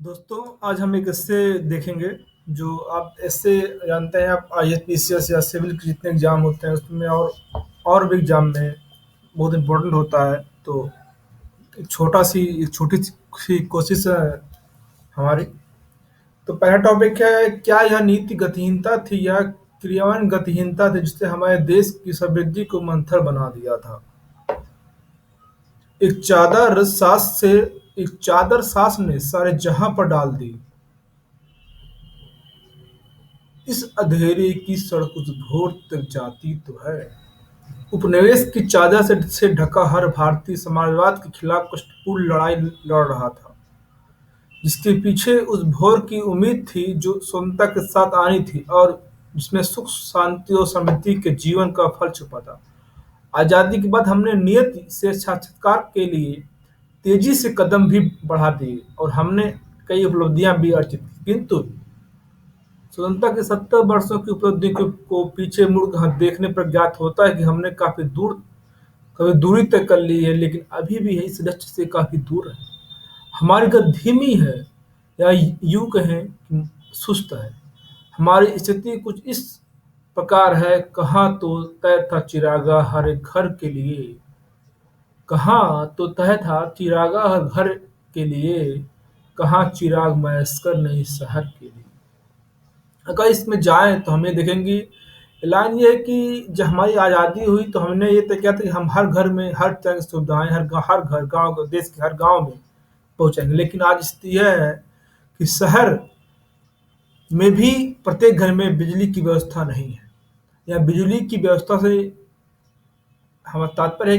दोस्तों, आज हम एक एस्से देखेंगे। जो आप एस्से जानते हैं, आप आईएसपीसीएस या सिविल के जितने एग्जाम होते हैं उसमें और भी एग्जाम में बहुत इम्पोर्टेंट होता है। तो एक छोटी सी कोशिश है हमारी। तो पहला टॉपिक है, क्या यह नीति गतिहीनता थी या क्रियान्वयन गतिहीनता थी जिसने हमारे देश की समृद्धि को मंथर बना दिया था। एक चादर सास से एक चादर सास ने सारे जहां पर डाल दी। इस अंधेरे की सड़क उस भोर तक जाती तो है। उपनिवेश की चादर से ढका हर भारतीय समाजवाद के खिलाफ कष्टपूर्ण लड़ाई लड़ रहा था, जिसके पीछे उस भोर की उम्मीद थी जो स्वतंत्रता के साथ आनी थी और जिसमें सुख शांति और समृद्धि के जीवन का फल छुपा था। आजादी के बाद हमने नियति से साक्षात्कार के लिए तेजी से कदम भी बढ़ा दिए और हमने कई उपलब्धियां भी अर्जित की, किंतु स्वतंत्रता के 70 वर्षों की उपलब्धि को पीछे मुड़कर देखने पर ज्ञात होता है कि हमने काफ़ी दूरी तय कर ली है, लेकिन अभी भी इस लक्ष्य से काफ़ी दूर है। हमारी गति धीमी है या यूँ कहें कि सुस्त है। हमारी स्थिति कुछ इस प्रकार है, कहाँ तो तय था चिरागा हर एक घर के लिए, कहाँ तो तय था चिरागा हर घर के लिए, कहाँ चिराग मयस्कर नहीं शहर के लिए। अगर इसमें जाएँ तो हम ये देखेंगे, लाइन ये है कि जब हमारी आज़ादी हुई तो हमने ये तय किया था कि हम हर घर में हर तरह की सुविधाएँ हर घर गाँव देश के हर गाँव में पहुँचाएँगे। लेकिन आज स्थिति यह है कि शहर में भी प्रत्येक घर में बिजली की व्यवस्था नहीं है, या बिजली की व्यवस्था से हमारा तात्पर्य है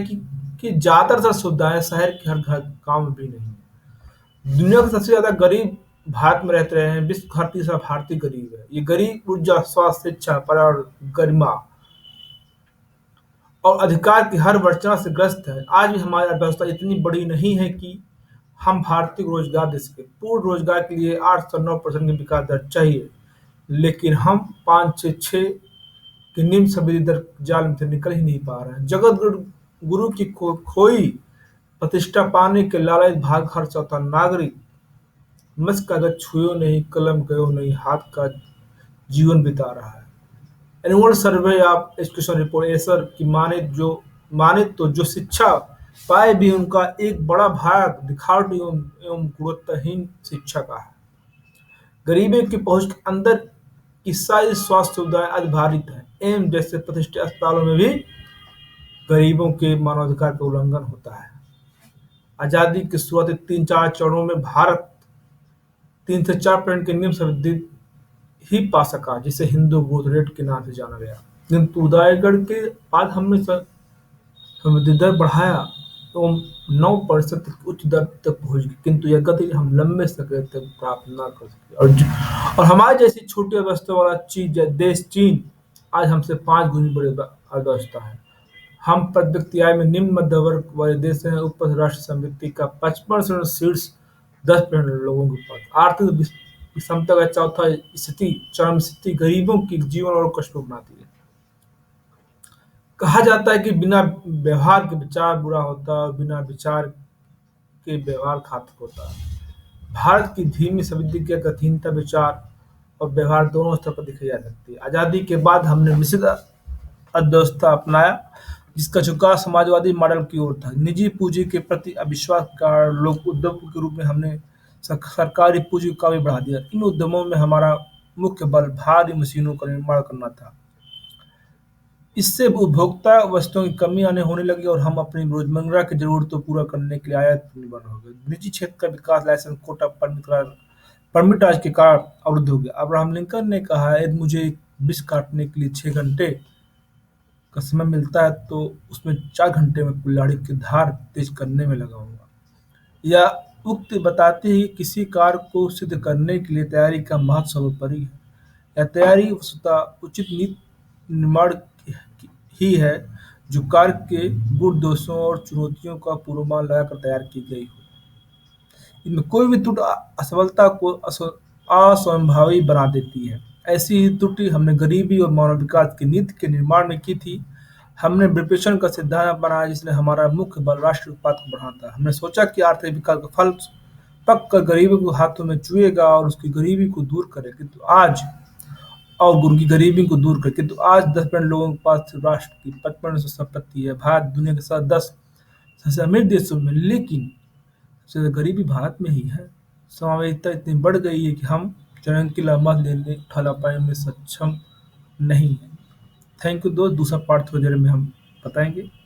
कि ज़्यादातर सुविधाएँ शहर के हर घर गाँव में भी नहीं है। दुनिया के सबसे ज़्यादा गरीब भारत में रहते रहे हैं। विश्व का तीसरा भारतीय गरीब है। ये गरीब ऊर्जा, स्वास्थ्य, शिक्षा, पर्यावरण, गरिमा और अधिकार की हर वंचना से ग्रस्त है। आज भी हमारी अर्थव्यवस्था इतनी बड़ी नहीं है कि हम भारतीय को रोजगार दे सके। पूर्ण रोजगार के लिए 8 से 9% की विकास दर चाहिए, लेकिन हम 5 से 6 की निम्न समृद्धि दर जाल में से निकल ही नहीं पा रहे हैं। जगत गुरु की खोई प्रतिष्ठा पाने के लालच भाग हर चौथा नागरिक मस्क कागज छुयो नहीं, कलम गयो नहीं, हाथ का जीवन बिता रहा है। Annual survey of education report Acer की माने तो जो शिक्षा पाए भी उनका एक बड़ा भाग दिखावटी एवं गुणवत्ताहीन शिक्षा का है। गरीबी की पहुंच के अंदर की सारी स्वास्थ्य सुविधाएं अधिभारित हैं। एम्स जैसे प्रतिष्ठित अस्पतालों में भी गरीबों के मानवाधिकार का उल्लंघन होता है। आजादी के शुरुआती 3-4 चरणों में भारत 3 से 4% की निम्न समृद्धि ही पा सका, जिसे हिंदू ग्रोथ रेट के नाम से जाना गया। किंतु उदयगढ़ के बाद हमने समृद्धि दर बढ़ाया तो 9% की उच्च दर तक पहुंच गई, किंतु यह गति हम लंबे समय तक प्राप्त न कर सके। और हमारे जैसी छोटी अर्थव्यवस्था वाला देश चीन आज हमसे 5 गुनी बड़ी अर्थव्यवस्था है। हम प्रति व्यक्ति आय में निम्न मध्य वर्ग वाले देश हैं। ऊपर से राष्ट्रीय समृद्धि का 55% शीर्ष 10% लोगों के पास। आर्थिक विषमता का चौथा चरम स्थिति गरीबों के जीवन और कष्टों बनाती है। कहा जाता है कि बिना व्यवहार के विचार बुरा होता है और बिना विचार के व्यवहार घातक होता है। भारत की धीमी समृद्धि की गतिहीनता विचार और व्यवहार दोनों स्तर पर दिखाई जा सकती है। आजादी के बाद हमने मिश्रित अर्थव्यवस्था अपनाया, जिसका झुकाव समाजवादी मॉडल की ओर था। निजी पूंजी के प्रति अविश्वास के कारण लोग उद्योगों के रूप में हमने सरकारी पूंजी का भी बढ़ा दिया। इन उद्यमों में हमारा मुख्य बल भारी मशीनों का निर्माण करना था। इससे उपभोक्ता वस्तुओं की कमी आने होने लगी और हम अपनी रोजमर्रा की जरूरतों को पूरा करने के लिए आयात पर निर्भर हो गए। निजी क्षेत्र का विकास लाइसेंस कोटा परमिट आज के कारण अवरुद्ध हो गया। अब्राहम लिंकन ने कहा है, यदि मुझे एक विष काटने के लिए 6 घंटे का समय मिलता है तो उसमें 4 घंटे में कुल्हाड़ी की धार तेज करने में लगाऊंगा। यह उक्ति बताती है कि किसी कार्य को सिद्ध करने के लिए तैयारी का महत्व सर्वोपरि है। यह तैयारी वस्तुतः उचित नीति निर्माण ही है, जो कार्य के गुण दोषों और चुनौतियों का पूर्वानुमान लगाकर तैयार की गई हो। इनमें कोई भी त्रुटि असफलता को असंभावी बना देती है। ऐसी ही त्रुटि हमने गरीबी और मानव विकास की नीति के निर्माण में की थी। हमने विप्रेषण का सिद्धांत बनाया, जिसने हमारा मुख्य बल राष्ट्रीय उत्पाद को बढ़ाता है। हमने सोचा कि आर्थिक विकास का फल पक कर गरीबों के हाथों में चुएगा और उसकी गरीबी को दूर करेगा। किंतु आज और उनकी गरीबी को दूर करके तो आज 10% लोगों के पास राष्ट्र की 55% संपत्ति है। भारत दुनिया के साथ 10 सबसे अमीर देशों में, लेकिन सबसे ज्यादा गरीबी भारत में ही है। समावेशिता इतनी बढ़ गई है कि हम चरण की लाभांश लेने उठा पाने में सक्षम नहीं है। थैंक यू दोस्त, दूसरा पार्ट थोड़ी देर में हम बताएंगे।